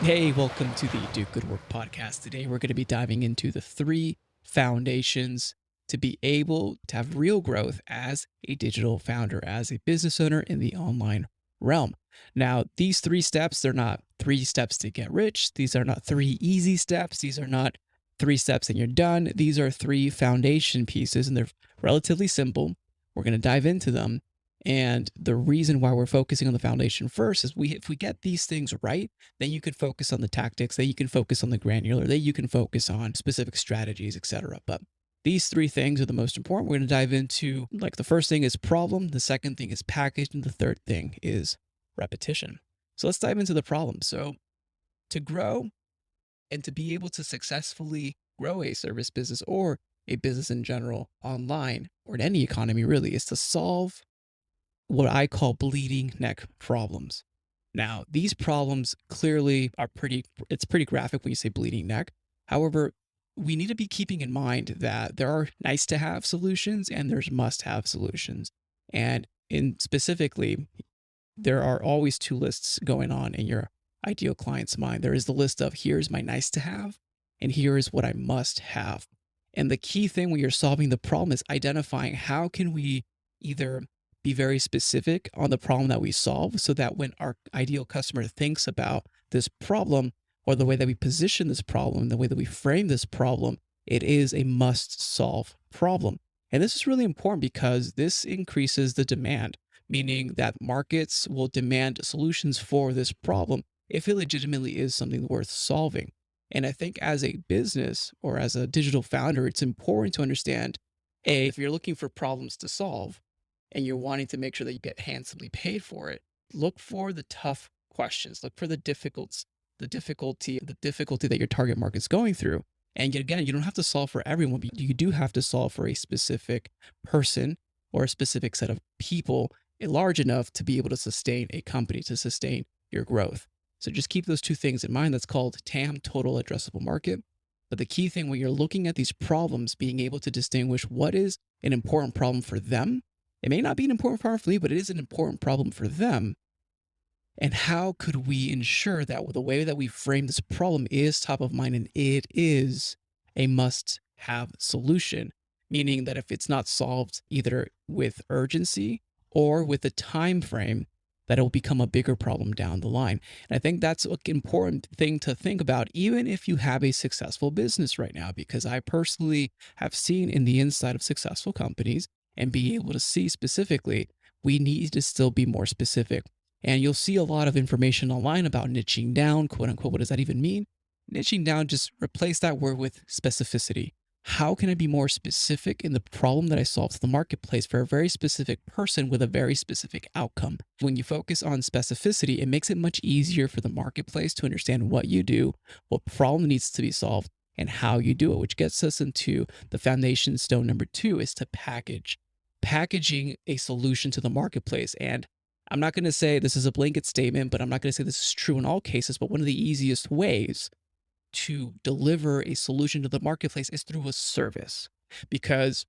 Hey, welcome to the Do Good Work podcast. Today, we're going to be diving into the 3 foundations to be able to have real growth as a digital founder, as a business owner in the online realm. Now, these 3 steps, they're not 3 steps to get rich. These are not 3 easy steps. These are not 3 steps and you're done. These are 3 foundation pieces, and they're relatively simple. We're going to dive into them. And the reason why we're focusing on the foundation first is if we get these things right, then you could focus on the tactics, then you can focus on the granular, then you can focus on specific strategies, etc. But these 3 things are the most important. We're going to dive into, like, the first thing is problem, the second thing is package, and the third thing is repetition. So let's dive into the problem. So to grow and to be able to successfully grow a service business or a business in general online or in any economy really is to solve what I call bleeding neck problems. Now, these problems clearly are it's pretty graphic when you say bleeding neck. However, we need to be keeping in mind that there are nice to have solutions and there's must have solutions. And in specifically, there are always 2 lists going on in your ideal client's mind. There is the list of here's my nice to have, and here is what I must have. And the key thing when you're solving the problem is identifying how can we either be very specific on the problem that we solve so that when our ideal customer thinks about this problem or the way that we position this problem, the way that we frame this problem, it is a must solve problem. And this is really important because this increases the demand, meaning that markets will demand solutions for this problem if it legitimately is something worth solving. And I think as a business or as a digital founder, it's important to understand, A, if you're looking for problems to solve, and you're wanting to make sure that you get handsomely paid for it, look for the tough questions. Look for the difficulty that your target market's going through. And again, you don't have to solve for everyone, but you do have to solve for a specific person or a specific set of people large enough to be able to sustain a company, to sustain your growth. So just keep those 2 things in mind. That's called TAM, total addressable market. But the key thing when you're looking at these problems, being able to distinguish what is an important problem for them. It may not be an important problem for you, but it is an important problem for them. And how could we ensure that the way that we frame this problem is top of mind and it is a must-have solution, meaning that if it's not solved either with urgency or with a time frame, that it will become a bigger problem down the line. And I think that's an important thing to think about, even if you have a successful business right now, because I personally have seen in the inside of successful companies and be able to see specifically, we need to still be more specific. And you'll see a lot of information online about niching down, quote unquote. What does that even mean? Niching down, just replace that word with specificity. How can I be more specific in the problem that I solve to the marketplace for a very specific person with a very specific outcome? When you focus on specificity, it makes it much easier for the marketplace to understand what you do, what problem needs to be solved, and how you do it, which gets us into the foundation stone number 2 is to packaging a solution to the marketplace. And I'm not going to say this is a blanket statement, but I'm not going to say this is true in all cases, but one of the easiest ways to deliver a solution to the marketplace is through a service, because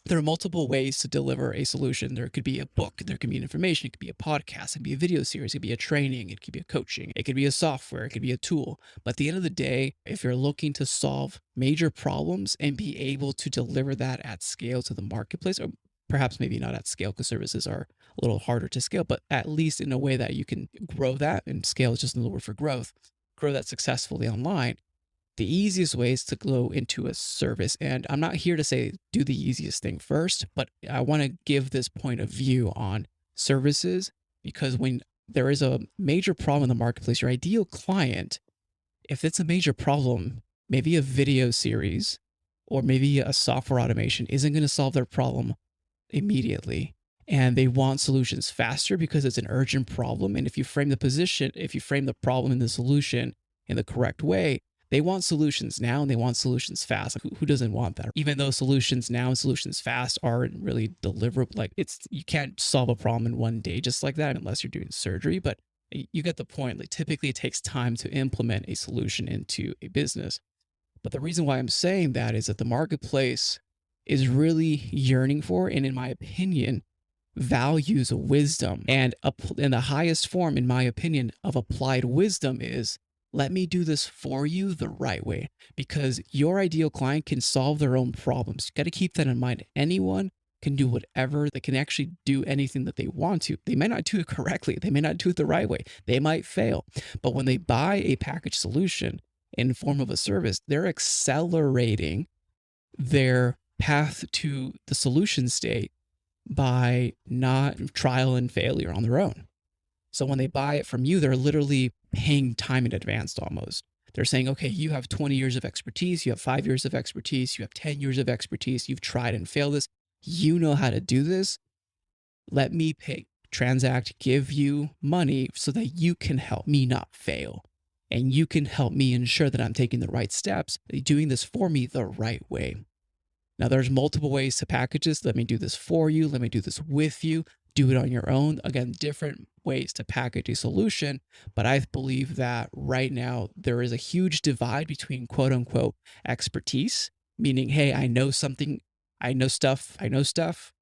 there are multiple ways to deliver a solution. There could be a book, there could be information, it could be a podcast, it could be a video series, it could be a training, it could be a coaching, it could be a software, it could be a tool. But at the end of the day, if you're looking to solve major problems and be able to deliver that at scale to the marketplace, or perhaps maybe not at scale because services are a little harder to scale, but at least in a way that you can grow that, and scale is just another word for growth, grow that successfully online, the easiest way is to go into a service. And I'm not here to say do the easiest thing first, but I want to give this point of view on services, because when there is a major problem in the marketplace, your ideal client, if it's a major problem, maybe a video series or maybe a software automation isn't going to solve their problem immediately. And they want solutions faster because it's an urgent problem. And if you frame the problem and the solution in the correct way, they want solutions now and they want solutions fast. Who doesn't want that? Even though solutions now and solutions fast aren't really deliverable, you can't solve a problem in one day just like that unless you're doing surgery. But you get the point. Like, typically it takes time to implement a solution into a business. But the reason why I'm saying that is that the marketplace is really yearning for, and in my opinion, values wisdom. And the highest form, in my opinion, of applied wisdom is Let me do this for you the right way, because your ideal client can solve their own problems. You got to keep that in mind. Anyone can do whatever, they can actually do anything that they want to. They may not do it correctly, they may not do it the right way, they might fail. But when they buy a package solution in form of a service, they're accelerating their path to the solution state by not trial and failure on their own. So when they buy it from you, they're literally paying time in advance almost. They're saying, okay, you have 20 years of expertise, you have 5 years of expertise, you have 10 years of expertise, you've tried and failed this, you know how to do this. Let me pay, transact, give you money so that you can help me not fail. And you can help me ensure that I'm taking the right steps, doing this for me the right way. Now, there's multiple ways to package this. Let me do this for you. Let me do this with you. Do it on your own. Again, different ways to package a solution. But I believe that right now there is a huge divide between quote unquote expertise, meaning, hey, I know something, I know stuff,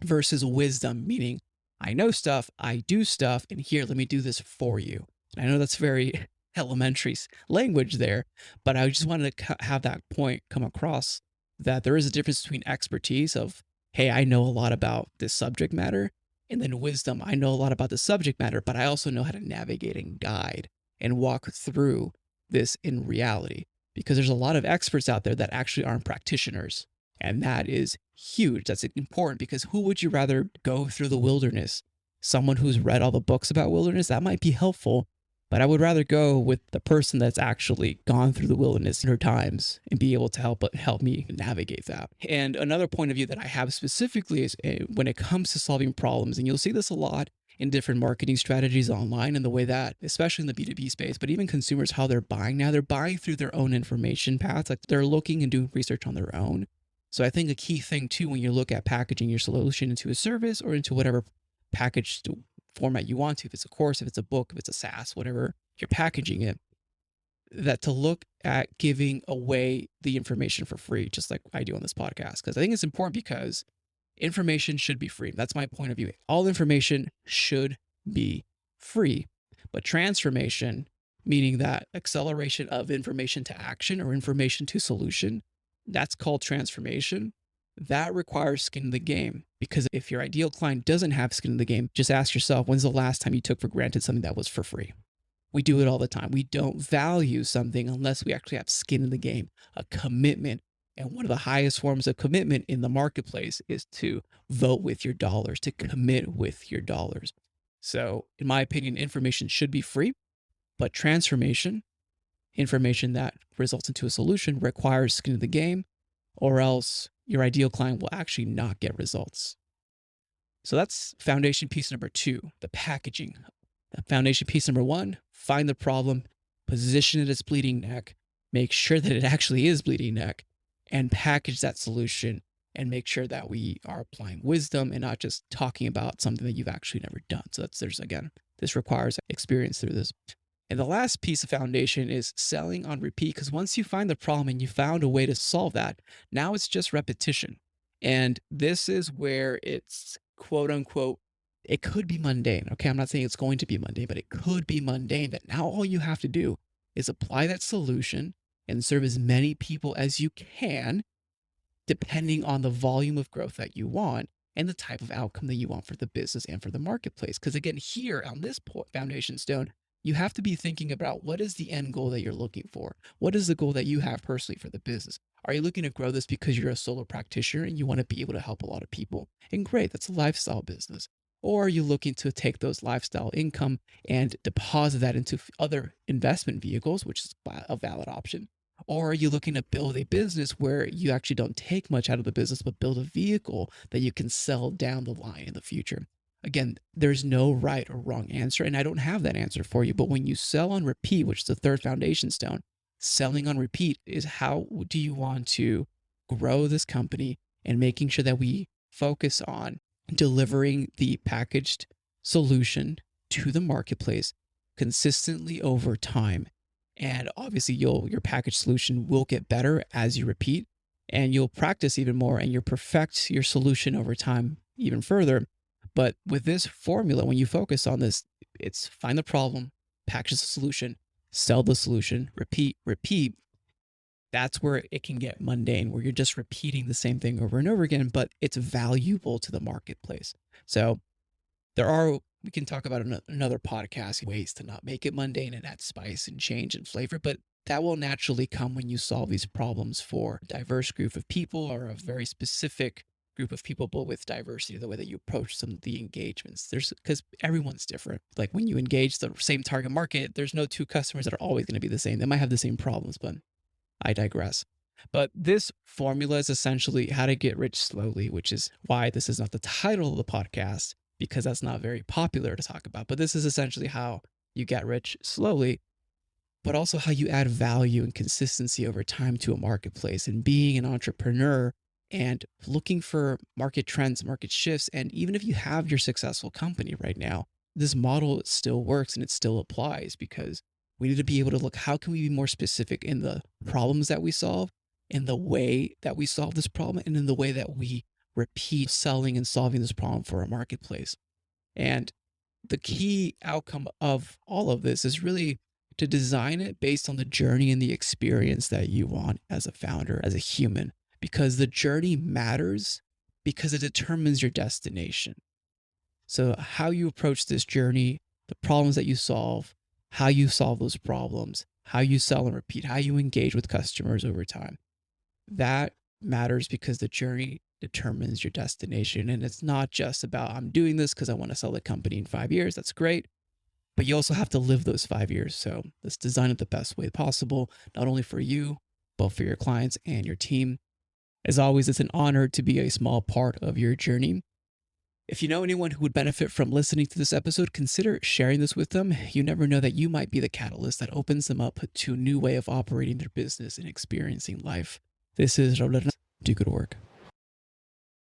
versus wisdom, meaning I know stuff, I do stuff, and here, let me do this for you. And I know that's very elementary language there, but I just wanted to have that point come across, that there is a difference between expertise of, hey, I know a lot about this subject matter, and then wisdom, I know a lot about the subject matter, but I also know how to navigate and guide and walk through this in reality. Because there's a lot of experts out there that actually aren't practitioners. And that is huge. That's important, because who would you rather go through the wilderness? Someone who's read all the books about wilderness? That might be helpful, but I would rather go with the person that's actually gone through the wilderness 100 times and be able to help me navigate that. And another point of view that I have specifically is when it comes to solving problems, and you'll see this a lot in different marketing strategies online, and the way that, especially in the B2B space, but even consumers, how they're buying now, they're buying through their own information paths. Like they're looking and doing research on their own. So I think a key thing too, when you look at packaging your solution into a service or into whatever packaged format you want to, if it's a course, if it's a book, if it's a SaaS, whatever you're packaging it, that to look at giving away the information for free, just like I do on this podcast. Because I think it's important, because information should be free. That's my point of view. All information should be free, but transformation, meaning that acceleration of information to action or information to solution, that's called transformation. That requires skin in the game, because if your ideal client doesn't have skin in the game, just ask yourself, when's the last time you took for granted something that was for free? We do it all the time. We don't value something unless we actually have skin in the game, a commitment. And one of the highest forms of commitment in the marketplace is to vote with your dollars, to commit with your dollars. So in my opinion, information should be free, but transformation, information that results into a solution, requires skin in the game, or else your ideal client will actually not get results. So that's foundation piece number 2, the packaging. Foundation piece number 1, find the problem, position it as bleeding neck, make sure that it actually is bleeding neck, and package that solution and make sure that we are applying wisdom and not just talking about something that you've actually never done. So this requires experience through this. And the last piece of foundation is selling on repeat, because once you find the problem and you found a way to solve that, now it's just repetition. And this is where it's quote unquote, it could be mundane. Okay, I'm not saying it's going to be mundane, but it could be mundane, that now all you have to do is apply that solution and serve as many people as you can, depending on the volume of growth that you want and the type of outcome that you want for the business and for the marketplace. Because again, here on this foundation stone, you have to be thinking about, what is the end goal that you're looking for? What is the goal that you have personally for the business? Are you looking to grow this because you're a solo practitioner and you want to be able to help a lot of people? And great, that's a lifestyle business. Or are you looking to take those lifestyle income and deposit that into other investment vehicles, which is a valid option? Or are you looking to build a business where you actually don't take much out of the business, but build a vehicle that you can sell down the line in the future? Again, there's no right or wrong answer, and I don't have that answer for you. But when you sell on repeat, which is the third foundation stone, selling on repeat is, how do you want to grow this company and making sure that we focus on delivering the packaged solution to the marketplace consistently over time. And obviously your packaged solution will get better as you repeat, and you'll practice even more, and you'll perfect your solution over time even further. But with this formula, when you focus on this, it's find the problem, package the solution, sell the solution, repeat, repeat, that's where it can get mundane, where you're just repeating the same thing over and over again, but it's valuable to the marketplace. So we can talk about another podcast, ways to not make it mundane and add spice and change and flavor, but that will naturally come when you solve these problems for a diverse group of people or a very specific group of people, but with diversity, the way that you approach some of the engagements. Because everyone's different. Like when you engage the same target market, there's no two customers that are always going to be the same. They might have the same problems, but I digress. But this formula is essentially how to get rich slowly, which is why this is not the title of the podcast, because that's not very popular to talk about. But this is essentially how you get rich slowly, but also how you add value and consistency over time to a marketplace and being an entrepreneur and looking for market trends, market shifts. And even if you have your successful company right now, this model still works and it still applies because we need to be able to look, how can we be more specific in the problems that we solve, in the way that we solve this problem, and in the way that we repeat selling and solving this problem for our marketplace. And the key outcome of all of this is really to design it based on the journey and the experience that you want as a founder, as a human, because the journey matters because it determines your destination. So how you approach this journey, the problems that you solve, how you solve those problems, how you sell and repeat, how you engage with customers over time, that matters because the journey determines your destination. And it's not just about, I'm doing this because I want to sell the company in 5 years. That's great. But you also have to live those 5 years. So let's design it the best way possible, not only for you, but for your clients and your team. As always, it's an honor to be a small part of your journey. If you know anyone who would benefit from listening to this episode, consider sharing this with them. You never know that you might be the catalyst that opens them up to a new way of operating their business and experiencing life. This is Raul. Do good work.